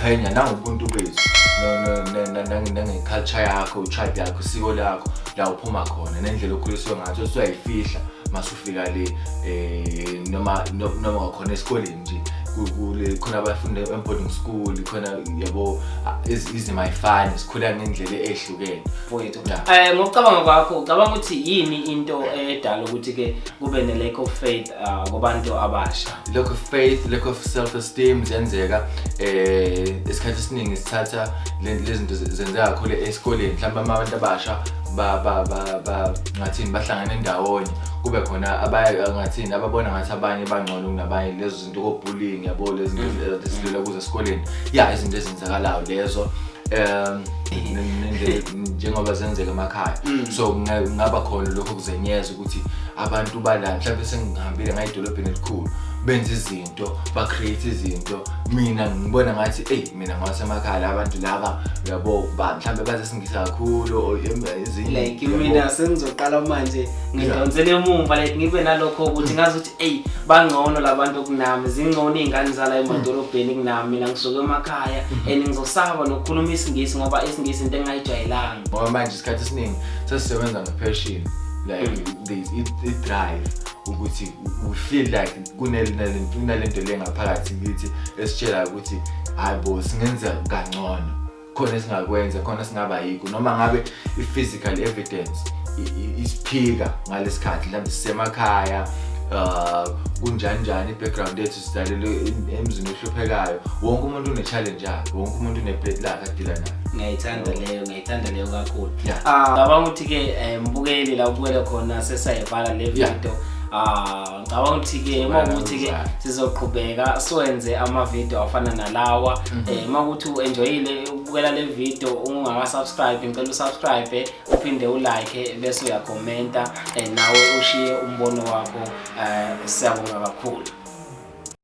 uyaziqhenya nangobuntu bethu nangeculture yakho, tribe yakho, isiko lakho la uphuma khona nendlela okhuliswe ngayo usuyayifihla masufika le noma khona esikoleni nje khona abafundi boarding school khona yabo izima ifani sikhula ngendlela ehlukene mfowethu. Ngokucabanga kwakho ucabanga ukuthi yini into edala ukuthi ke kube ne lack of faith kubantu abasha? Lack of faith, lack of self esteem zenzeka isikhathi esiningi sithatha lezi zinto zenzeka kakhulu esikoleni mhlawumbe abantu abasha ngathini bahlangana ndawonye kube khona ngathini ababona ngathi abanye bangcono kunabanye lezo zinto ko-bullying yabo lezi zinto esidlula kuzo esikoleni izinto ezenzakalayo lezo njengoba zenzeka emakhaya. So ngaba khona lokho kuzenyeza ukuthi abantu bala mhlawumbe sengihambile ngayidolobheni elikhulu benza izinto ba-create izinto mina ngibona ngathi mina ngwasemakhaya abantu laba yabo mhlawumbe bazesingisa kakhulu like mina sengizoqala manje ngidonsele emumva like ngibe nalokho ukuthi ngazi ukuthi bangcono labantu kunami zingcono izingane zala emadolobheni kunami mina ngisuka emakhaya and ngizosaba nokukhuluma isingisi ngoba isingisi into engayijwayelanga ngoba manje isikhathi esiningi sesisebenza ngepassion like it drive ukuthi we feel like kunalento lengaphakathi kithi esitshela ukuthi hayibo singenza kangcono khona singakwenza khona singaba yikho noma ngabe i-physical evidence isiphika ngalesikhathi mhlawumbe sisemakhaya kunjani i-background yethu sidalelwe emzini ohluphekayo wonke umuntu une-challenge yakhe wonke umuntu une-plate lakhe adila nayo. Ngiyayithanda leyo kakhulu. Ngicabanga ukuthi-ke mbukeli la ubukele khona sesayivala le video. Ngicabanga ukuthi-ke mawukuthi-ke sizoqhubeka siwenze ama-video afana nalawa. Mawukuthi u-enjoyile ukubukela le video ungaka-subscribe ngicela usubscribe uphinde ulike bese uyakhomenta nawe ushiye umbono wakho. Siyabonga kakhulu.